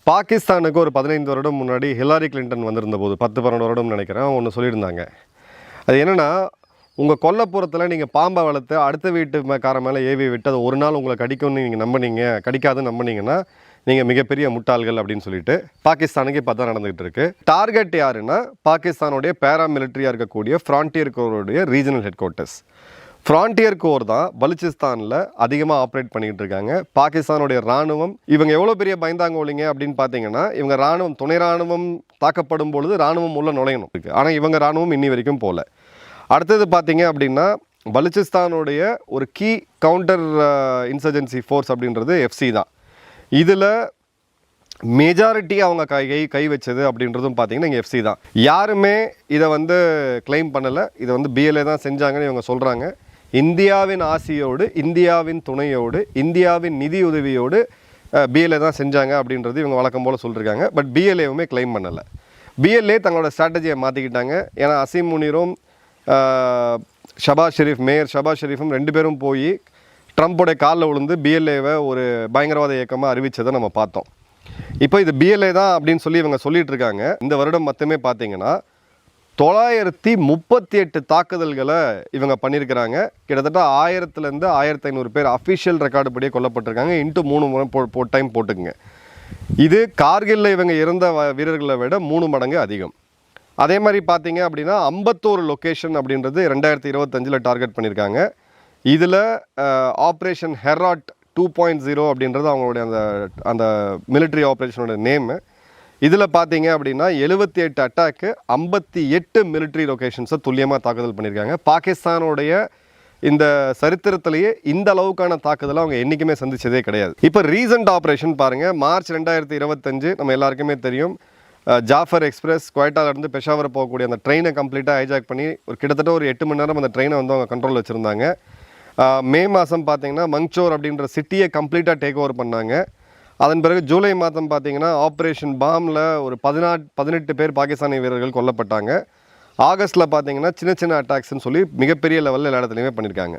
பாகிஸ்தானுக்கு ஒரு 15 வருடம் முன்னாடி ஹிலாரி கிளின்டன் வந்திருந்த போது 10-12 வருடம் நினைக்கிறேன் ஒன்று சொல்லியிருந்தாங்க. அது என்னென்னா, உங்கள் கொல்லப்புறத்தில் நீங்கள் பாம்பை வளர்த்து அடுத்த வீட்டுக்கார மேலே ஏவி விட்டு அது ஒரு நாள் உங்களை கடிக்கும்னு நீங்கள் நம்பினீங்க, கடிக்காதுன்னு நம்பினீங்கன்னா நீங்கள் மிகப்பெரிய முட்டாள்கள் அப்படின்னு சொல்லிட்டு பாகிஸ்தானுக்கு இப்போ தான் நடந்துகிட்டு இருக்கு. டார்கெட் யாருன்னா பாகிஸ்தானுடைய பேராமிலிட்டரியாக இருக்கக்கூடிய ஃப்ரான்டியர் கோருடைய regional headquarters. Frontier corps தான் பலுச்சிஸ்தானில் அதிகமாக ஆப்ரேட் பண்ணிக்கிட்டு இருக்காங்க. பாகிஸ்தானுடைய இராணுவம் இவங்க எவ்வளோ பெரிய பயந்தாங்கோலிங்க அப்படின்னு பார்த்தீங்கன்னா, இவங்க இராணுவம் துணை இராணுவம் தாக்கப்படும் பொழுது இராணுவம் உள்ள நுழையணும் இருக்குது. ஆனால் இவங்க இராணுவம் இன்னி வரைக்கும் போகல. அடுத்தது பார்த்தீங்க அப்படின்னா, பலுச்சிஸ்தானுடைய ஒரு கீ கவுண்டர் இன்சர்ஜென்சி ஃபோர்ஸ் அப்படின்றது எஃப்சி தான். இதில் மெஜாரிட்டி அவங்க கை வச்சது அப்படின்றதும் பார்த்தீங்கன்னா இங்கே எஃப்சி தான். யாருமே இதை கிளைம் பண்ணலை. இதை பிஎல்ஏ தான் செஞ்சாங்கன்னு இவங்க சொல்கிறாங்க. இந்தியாவின் ஆசியோடு, இந்தியாவின் துணையோடு, இந்தியாவின் நிதி உதவியோடு பிஎல்ஏ தான் செஞ்சாங்க அப்படின்றது இவங்க வழக்கம் போல் சொல்லியிருக்காங்க. பட் பிஎல்ஏவுமே கிளைம் பண்ணலை. பிஎல்ஏ தங்களோட ஸ்ட்ராட்டஜியை மாற்றிக்கிட்டாங்க. ஏன்னா அசீம் முனீரும் ஷபாஸ் ஷெரீஃப், மேயர் ஷபாஸ் ஷெரீஃபும் 2 பேரும் போய் ட்ரம்ப்போடைய காலில் விழுந்து பிஎல்ஏவை ஒரு பயங்கரவாத இயக்கமாக அறிவித்ததை நம்ம பார்த்தோம். இப்போ இது பிஎல்ஏ தான் அப்படின்னு சொல்லி இவங்க சொல்லிட்டு இருக்காங்க. இந்த வருடம் மட்டுமே பார்த்தீங்கன்னா 938 தாக்குதல்களை இவங்க பண்ணியிருக்கிறாங்க. கிட்டத்தட்ட 1000லேருந்து 1500 பேர் அஃபிஷியல் ரெக்கார்டு படியே கொல்லப்பட்டிருக்காங்க. இன்ட்டு 3 முறை டைம் போட்டுக்குங்க. இது கார்கில்ல இவங்க இறந்த வீரர்களை விட 3 மடங்கு அதிகம். அதே மாதிரி பார்த்தீங்க அப்படின்னா 51 லொக்கேஷன் அப்படின்றது 2025 டார்கெட் பண்ணியிருக்காங்க. இதில் ஆப்ரேஷன் ஹெராட் 2.0 அப்படின்றது அவங்களுடைய அந்த மிலிட்ரி ஆப்ரேஷனோட நேமு. இதில் பார்த்தீங்க அப்படின்னா 78 அட்டாக்கு 58 மிலிட்ரி லொக்கேஷன்ஸை துல்லியமாக தாக்குதல் பண்ணியிருக்காங்க. பாகிஸ்தானுடைய இந்த சரித்திரத்திலேயே இந்த அளவுக்கான தாக்குதலை அவங்க என்றைக்குமே சந்தித்ததே கிடையாது. இப்போ ரீசன்ட் ஆப்ரேஷன் பாருங்கள். மார்ச் 2025 நம்ம எல்லாருக்குமே தெரியும். ஜாஃபர் எக்ஸ்பிரஸ் குவைட்டாலேருந்து பெஷாவர் போகக்கூடிய அந்த ட்ரெயினை கம்ப்ளீட்டாக ஹைஜாக் பண்ணி கிட்டத்தட்ட ஒரு 8 மணி நேரம் அந்த ட்ரெயினை அவங்க கண்ட்ரோல் வச்சுருந்தாங்க. மே மாதம் பார்த்தீங்கன்னா மங்சோர் அப்படின்ற சிட்டியை கம்ப்ளீட்டாக டேக் ஓவர் பண்ணாங்க. அதன் பிறகு ஜூலை மாதம் பார்த்தீங்கன்னா ஆப்ரேஷன் பாமில் ஒரு 18 பேர் பாகிஸ்தானிய வீரர்கள் கொல்லப்பட்டாங்க. ஆகஸ்ட்டில் பார்த்தீங்கன்னா சின்ன சின்ன அட்டாக்ஸ்ன்னு சொல்லி மிகப்பெரிய லெவலில் எல்லா இடத்துலையுமே பண்ணியிருக்காங்க.